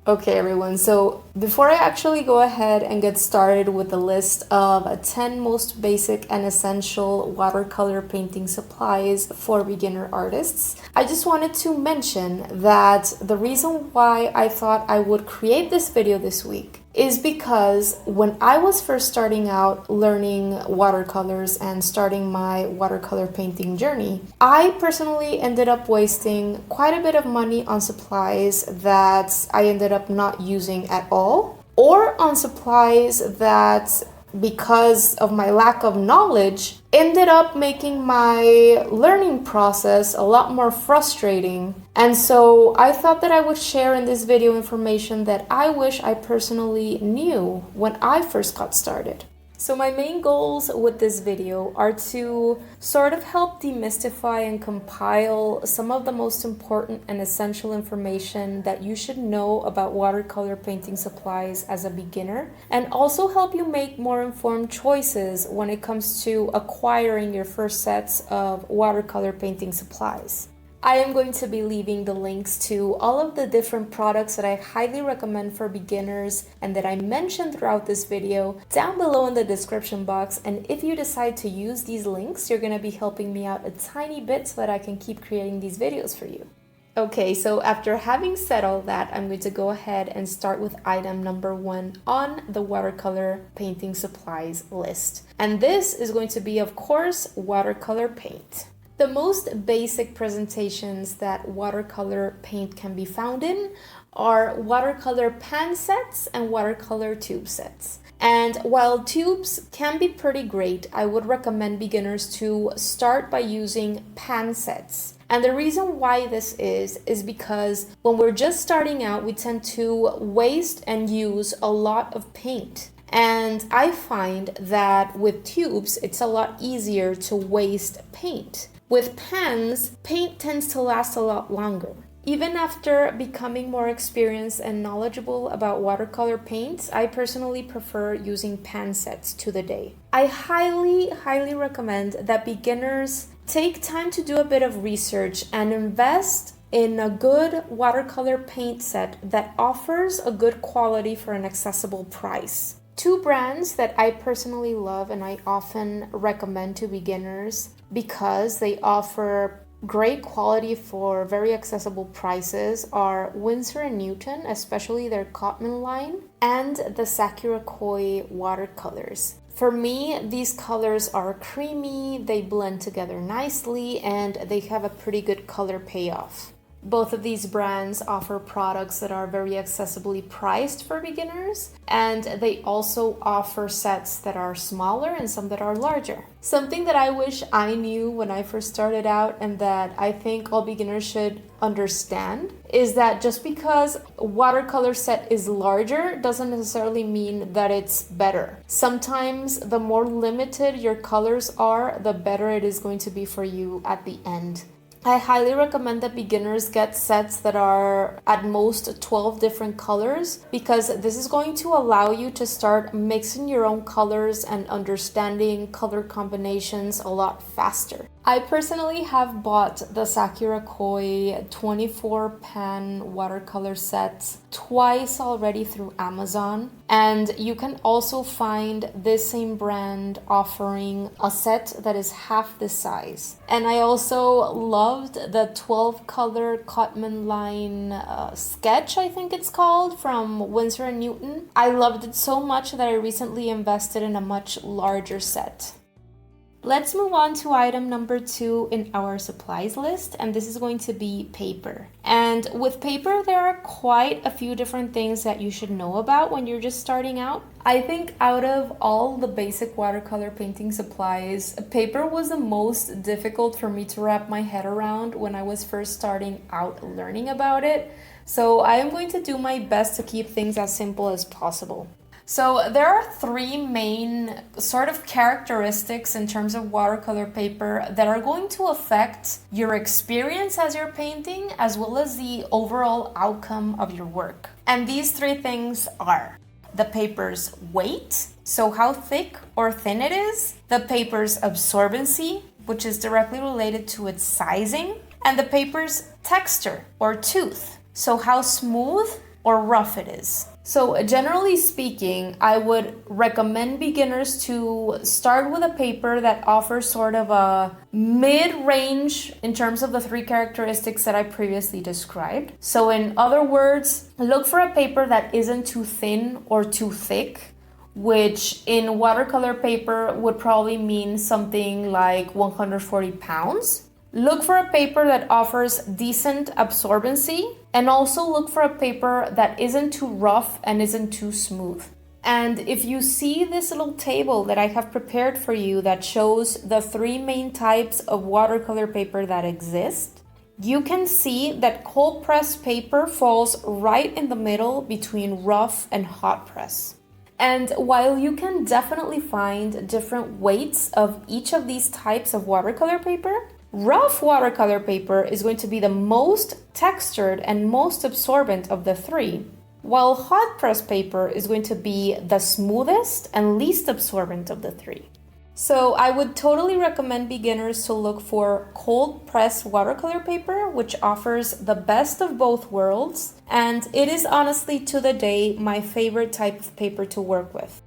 Okay, everyone, so before I actually go ahead and get started with the list of 10 most basic and essential watercolor painting supplies for beginner artists, I just wanted to mention that the reason why I thought I would create this video this week is because when I was first starting out learning watercolors and starting my watercolor painting journey, I personally ended up wasting quite a bit of money on supplies that I ended up not using at all, or on supplies that, because of my lack of knowledge, ended up making my learning process a lot more frustrating. And so I thought that I would share in this video information that I wish I personally knew when I first got started. So my main goals with this video are to sort of help demystify and compile some of the most important and essential information that you should know about watercolor painting supplies as a beginner, and also help you make more informed choices when it comes to acquiring your first sets of watercolor painting supplies. I am going to be leaving the links to all of the different products that I highly recommend for beginners and that I mentioned throughout this video down below in the description box. And if you decide to use these links, you're going to be helping me out a tiny bit so that I can keep creating these videos for you. Okay, so after having said all that, I'm going to go ahead and start with item number 1 on the watercolor painting supplies list. And this is going to be, of course, watercolor paint. The most basic presentations that watercolor paint can be found in are watercolor pan sets and watercolor tube sets. And while tubes can be pretty great, I would recommend beginners to start by using pan sets. And the reason why this is because when we're just starting out, we tend to waste and use a lot of paint. And I find that with tubes, it's a lot easier to waste paint. With pans, paint tends to last a lot longer. Even after becoming more experienced and knowledgeable about watercolor paints, I personally prefer using pan sets to the day. I highly recommend that beginners take time to do a bit of research and invest in a good watercolor paint set that offers a good quality for an accessible price. Two brands that I personally love and I often recommend to beginners because they offer great quality for very accessible prices are Winsor & Newton, especially their Cotman line, and the Sakura Koi watercolors. For me, these colors are creamy, they blend together nicely, and they have a pretty good color payoff. Both of these brands offer products that are very accessibly priced for beginners, and they also offer sets that are smaller and some that are larger. Something that I wish I knew when I first started out and that I think all beginners should understand is that just because a watercolor set is larger doesn't necessarily mean that it's better. Sometimes the more limited your colors are, the better it is going to be for you at the end. I highly recommend that beginners get sets that are at most 12 different colors because this is going to allow you to start mixing your own colors and understanding color combinations a lot faster. I personally have bought the Sakura Koi 24 pan watercolor sets twice already through Amazon, and you can also find this same brand offering a set that is half the size. And I also loved the 12 color Cotman line sketch, I think it's called, from Winsor & Newton. I loved it so much that I recently invested in a much larger set. Let's move on to item number 2 in our supplies list, and this is going to be paper. And with paper, there are quite a few different things that you should know about when you're just starting out. I think out of all the basic watercolor painting supplies, paper was the most difficult for me to wrap my head around when I was first starting out learning about it. So I am going to do my best to keep things as simple as possible. So there are 3 main sort of characteristics in terms of watercolor paper that are going to affect your experience as you're painting as well as the overall outcome of your work. And these 3 things are the paper's weight, so how thick or thin it is, the paper's absorbency, which is directly related to its sizing, and the paper's texture or tooth, so how smooth or rough it is. So generally speaking, I would recommend beginners to start with a paper that offers sort of a mid-range in terms of the three characteristics that I previously described. So in other words, look for a paper that isn't too thin or too thick, which in watercolor paper would probably mean something like 140 pounds. Look for a paper that offers decent absorbency, and also look for a paper that isn't too rough and isn't too smooth. And if you see this little table that I have prepared for you that shows the three main types of watercolor paper that exist, you can see that cold press paper falls right in the middle between rough and hot press. And while you can definitely find different weights of each of these types of watercolor paper, rough watercolor paper is going to be the most textured and most absorbent of the three, while hot press paper is going to be the smoothest and least absorbent of the three. So I would totally recommend beginners to look for cold press watercolor paper, which offers the best of both worlds, and it is honestly to the day my favorite type of paper to work with.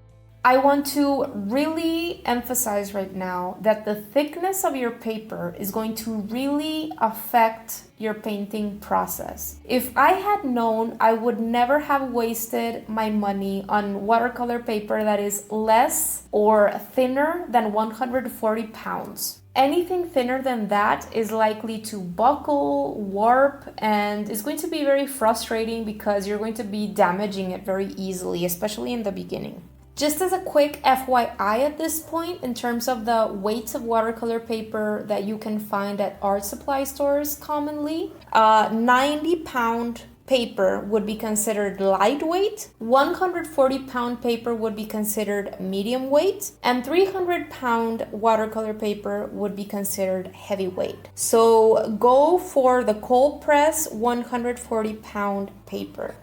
I want to really emphasize right now that the thickness of your paper is going to really affect your painting process. If I had known, I would never have wasted my money on watercolor paper that is less or thinner than 140 pounds. Anything thinner than that is likely to buckle, warp, and is going to be very frustrating because you're going to be damaging it very easily, especially in the beginning. Just as a quick FYI at this point, in terms of the weights of watercolor paper that you can find at art supply stores commonly, 90-pound paper would be considered lightweight, 140-pound paper would be considered medium weight, and 300-pound watercolor paper would be considered heavyweight. So go for the cold press 140-pound paper.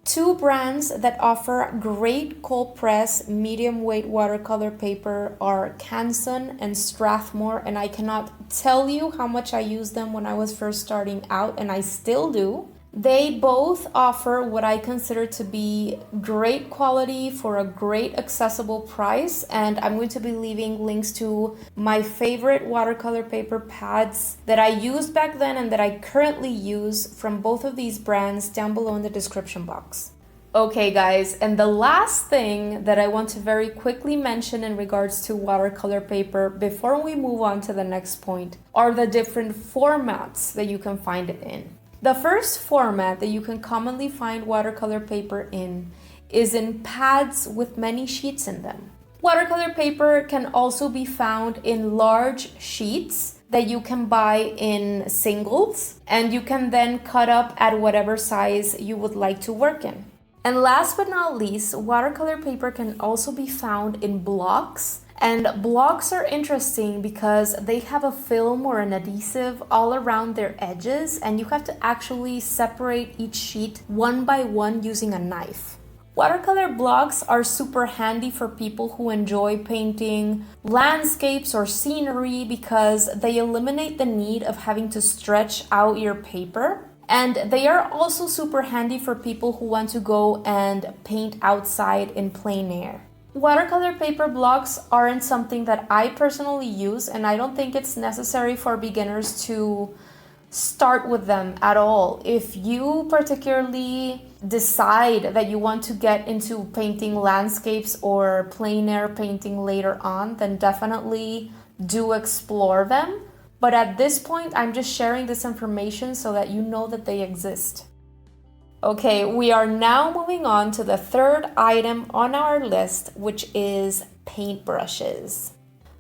Two brands that offer great cold press medium weight watercolor paper are Canson and Strathmore, and I cannot tell you how much I used them when I was first starting out, and I still do. They both offer what I consider to be great quality for a great accessible price, and I'm going to be leaving links to my favorite watercolor paper pads that I used back then and that I currently use from both of these brands down below in the description box. Okay guys, and the last thing that I want to very quickly mention in regards to watercolor paper before we move on to the next point are the different formats that you can find it in. The first format that you can commonly find watercolor paper in is in pads with many sheets in them. Watercolor paper can also be found in large sheets that you can buy in singles, and you can then cut up at whatever size you would like to work in. And last but not least, watercolor paper can also be found in blocks. And blocks are interesting because they have a film or an adhesive all around their edges, and you have to actually separate each sheet one by one using a knife. Watercolor blocks are super handy for people who enjoy painting landscapes or scenery because they eliminate the need of having to stretch out your paper. And they are also super handy for people who want to go and paint outside in plein air. Watercolor paper blocks aren't something that I personally use, and I don't think it's necessary for beginners to start with them at all. If you particularly decide that you want to get into painting landscapes or plein air painting later on, then definitely do explore them. But at this point, I'm just sharing this information so that you know that they exist. Okay, we are now moving on to the third item on our list, which is paintbrushes.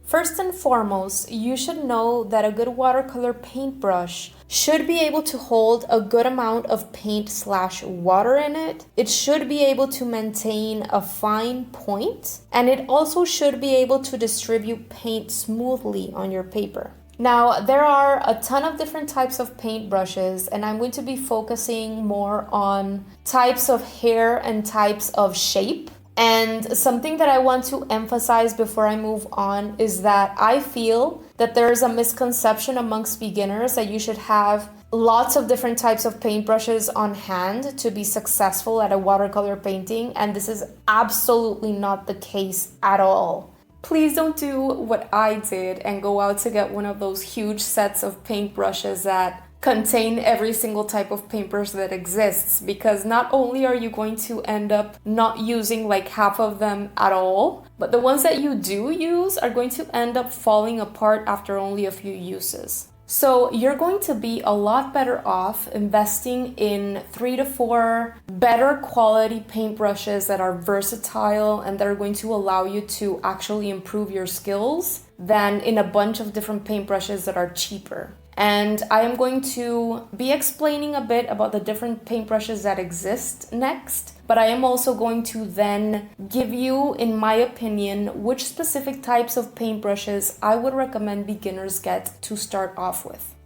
First and foremost, you should know that a good watercolor paintbrush should be able to hold a good amount of paint/water in it. It should be able to maintain a fine point, and it also should be able to distribute paint smoothly on your paper. Now, there are a ton of different types of paintbrushes, and I'm going to be focusing more on types of hair and types of shape. And something that I want to emphasize before I move on is that I feel that there is a misconception amongst beginners that you should have lots of different types of paintbrushes on hand to be successful at a watercolor painting, and this is absolutely not the case at all. Please don't do what I did and go out to get one of those huge sets of paintbrushes that contain every single type of paintbrush that exists, because not only are you going to end up not using like half of them at all, but the ones that you do use are going to end up falling apart after only a few uses. So you're going to be a lot better off investing in 3 to 4 better quality paintbrushes that are versatile and that are going to allow you to actually improve your skills than in a bunch of different paintbrushes that are cheaper. And I am going to be explaining a bit about the different paintbrushes that exist next, but I am also going to then give you, in my opinion, which specific types of paintbrushes I would recommend beginners get to start off with.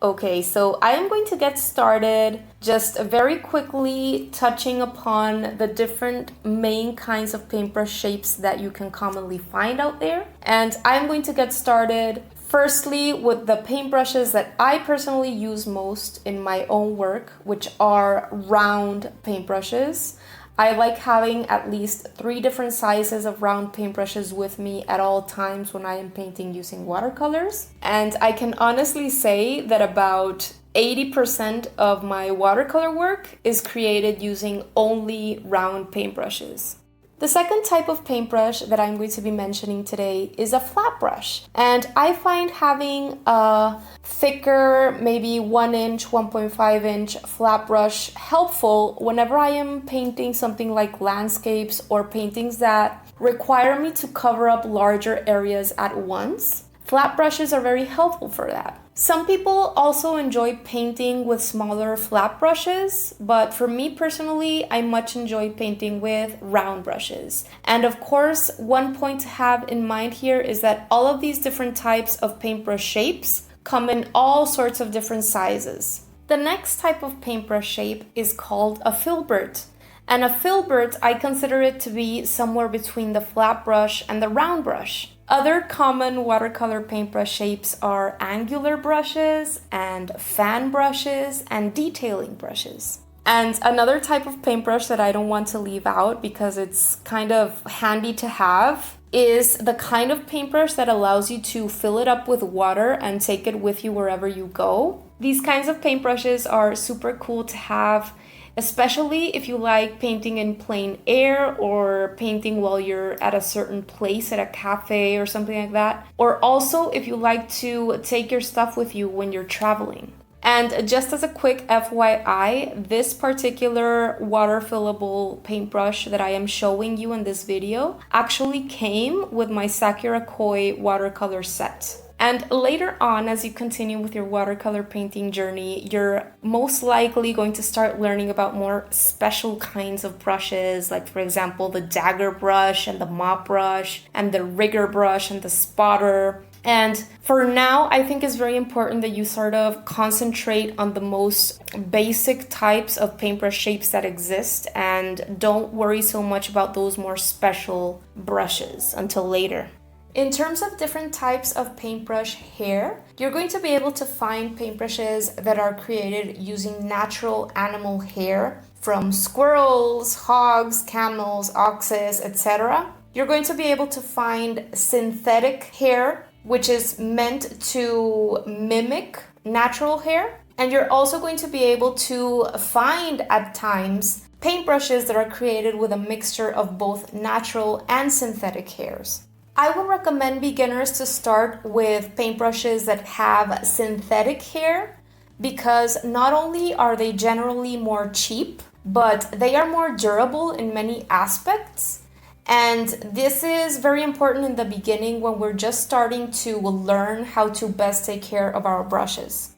Okay, so I am going to get started just very quickly touching upon the different main kinds of paintbrush shapes that you can commonly find out there. And I'm going to get started firstly with the paintbrushes that I personally use most in my own work, which are round paintbrushes. I like having at least 3 different sizes of round paintbrushes with me at all times when I am painting using watercolors. And I can honestly say that about 80% of my watercolor work is created using only round paintbrushes. The second type of paintbrush that I'm going to be mentioning today is a flat brush. And I find having a thicker, maybe 1 inch, 1.5 inch flat brush helpful whenever I am painting something like landscapes or paintings that require me to cover up larger areas at once. Flat brushes are very helpful for that. Some people also enjoy painting with smaller flat brushes, but for me personally, I much enjoy painting with round brushes. And of course, one point to have in mind here is that all of these different types of paintbrush shapes come in all sorts of different sizes. The next type of paintbrush shape is called a filbert. And a filbert, I consider it to be somewhere between the flat brush and the round brush. Other common watercolor paintbrush shapes are angular brushes and fan brushes and detailing brushes. And another type of paintbrush that I don't want to leave out because it's kind of handy to have is the kind of paintbrush that allows you to fill it up with water and take it with you wherever you go. These kinds of paintbrushes are super cool to have, especially if you like painting in plein air or painting while you're at a certain place at a cafe or something like that. Or also if you like to take your stuff with you when you're traveling. And just as a quick FYI, this particular water fillable paintbrush that I am showing you in this video actually came with my Sakura Koi watercolor set. And later on, as you continue with your watercolor painting journey, you're most likely going to start learning about more special kinds of brushes, like for example, the dagger brush and the mop brush and the rigger brush and the spotter. And for now, I think it's very important that you sort of concentrate on the most basic types of paintbrush shapes that exist and don't worry so much about those more special brushes until later. In terms of different types of paintbrush hair, you're going to be able to find paintbrushes that are created using natural animal hair from squirrels, hogs, camels, oxes, etc. You're going to be able to find synthetic hair, which is meant to mimic natural hair. And you're also going to be able to find at times paintbrushes that are created with a mixture of both natural and synthetic hairs. I would recommend beginners to start with paintbrushes that have synthetic hair because not only are they generally more cheap, but they are more durable in many aspects. And this is very important in the beginning when we're just starting to learn how to best take care of our brushes.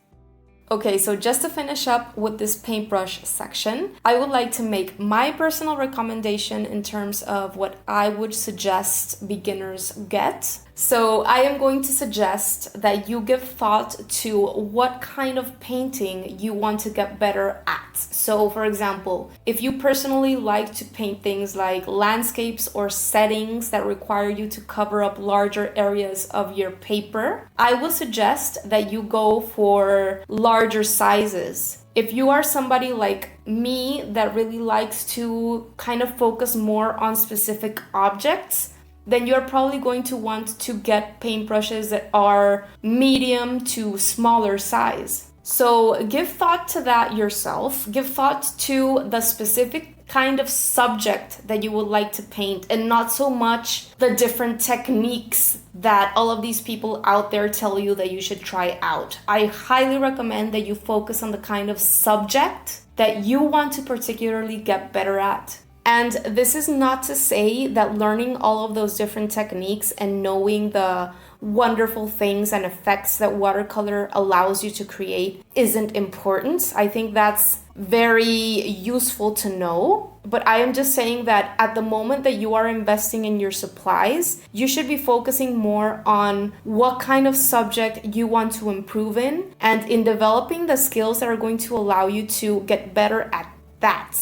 Okay, so just to finish up with this paintbrush section, I would like to make my personal recommendation in terms of what I would suggest beginners get. So I am going to suggest that you give thought to what kind of painting you want to get better at. So for example, if you personally like to paint things like landscapes or settings that require you to cover up larger areas of your paper, I would suggest that you go for larger sizes. If you are somebody like me that really likes to kind of focus more on specific objects, then you're probably going to want to get paintbrushes that are medium to smaller size. So give thought to that yourself. Give thought to the specific kind of subject that you would like to paint, and not so much the different techniques that all of these people out there tell you that you should try out. I highly recommend that you focus on the kind of subject that you want to particularly get better at. And this is not to say that learning all of those different techniques and knowing the wonderful things and effects that watercolor allows you to create isn't important. I think that's very useful to know. But I am just saying that at the moment that you are investing in your supplies, you should be focusing more on what kind of subject you want to improve in, and in developing the skills that are going to allow you to get better at that.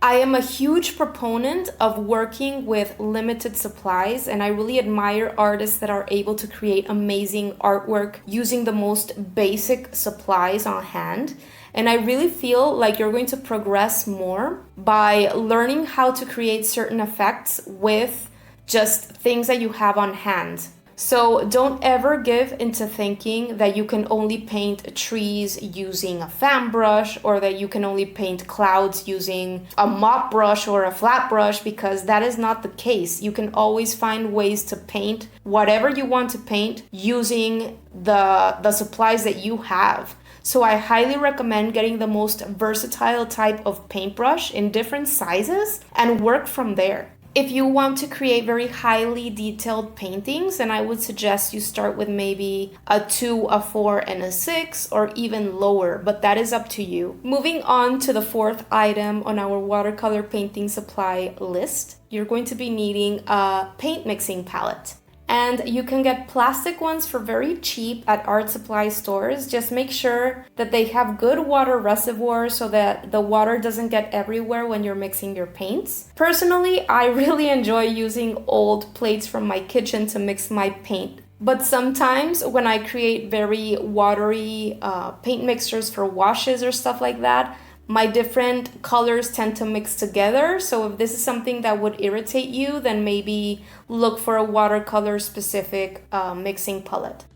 I am a huge proponent of working with limited supplies, and I really admire artists that are able to create amazing artwork using the most basic supplies on hand. And I really feel like you're going to progress more by learning how to create certain effects with just things that you have on hand. So don't ever give into thinking that you can only paint trees using a fan brush, or that you can only paint clouds using a mop brush or a flat brush, because that is not the case. You can always find ways to paint whatever you want to paint using the supplies that you have. So I highly recommend getting the most versatile type of paintbrush in different sizes and work from there. If you want to create very highly detailed paintings, then I would suggest you start with maybe a 2, a 4, and a 6, or even lower, but that is up to you. Moving on to the fourth item on our watercolor painting supply list, you're going to be needing a paint mixing palette. And you can get plastic ones for very cheap at art supply stores. Just make sure that they have good water reservoirs so that the water doesn't get everywhere when you're mixing your paints. Personally, I really enjoy using old plates from my kitchen to mix my paint. But sometimes when I create very watery paint mixtures for washes or stuff like that, my different colors tend to mix together. So if this is something that would irritate you, then maybe look for a watercolor specific mixing palette.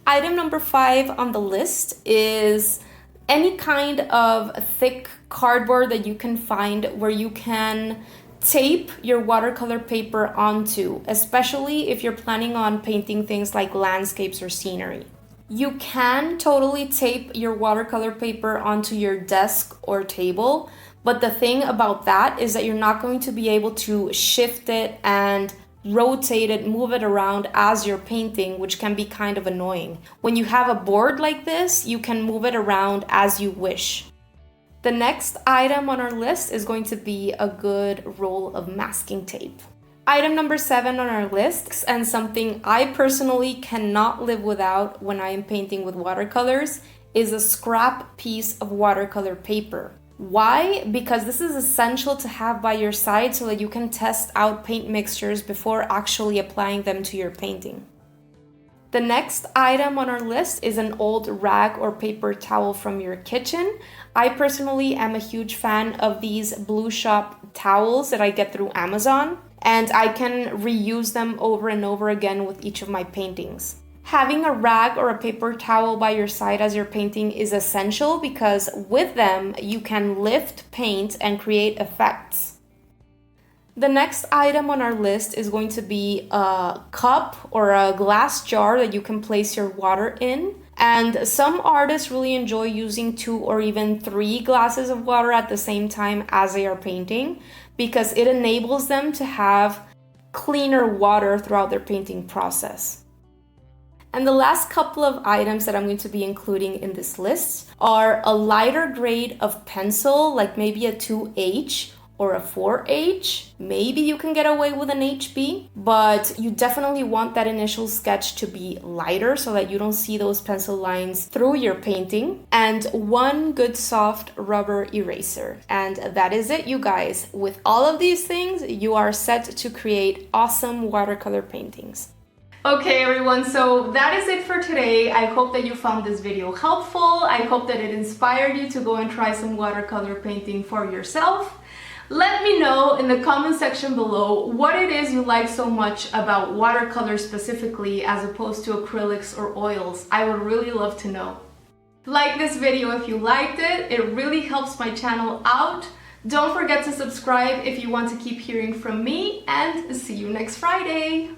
Item number 5 on the list is any kind of thick cardboard that you can find where you can tape your watercolor paper onto, especially if you're planning on painting things like landscapes or scenery. You can totally tape your watercolor paper onto your desk or table, but the thing about that is that you're not going to be able to shift it and rotate it, move it around as you're painting, which can be kind of annoying. When you have a board like this, you can move it around as you wish. The next item on our list is going to be a good roll of masking tape. Item number 7 on our list, and something I personally cannot live without when I am painting with watercolors, is a scrap piece of watercolor paper. Why? Because this is essential to have by your side so that you can test out paint mixtures before actually applying them to your painting. The next item on our list is an old rag or paper towel from your kitchen. I personally am a huge fan of these Blue Shop towels that I get through Amazon, and I can reuse them over and over again with each of my paintings. Having a rag or a paper towel by your side as you're painting is essential, because with them you can lift paint and create effects. The next item on our list is going to be a cup or a glass jar that you can place your water in. And some artists really enjoy using 2 or even 3 glasses of water at the same time as they are painting, because it enables them to have cleaner water throughout their painting process. And the last couple of items that I'm going to be including in this list are a lighter grade of pencil, like maybe a 2H, or a 4H. Maybe you can get away with an HB, but you definitely want that initial sketch to be lighter so that you don't see those pencil lines through your painting, and one good soft rubber eraser. And that is it, you guys. With all of these things, you are set to create awesome watercolor paintings. Okay everyone, so that is it for today. I hope that you found this video helpful. I hope that it inspired you to go and try some watercolor painting for yourself. Let me know in the comment section below what it is you like so much about watercolor specifically as opposed to acrylics or oils. I would really love to know. Like this video if you liked it. It really helps my channel out. Don't forget to subscribe if you want to keep hearing from me, and see you next Friday.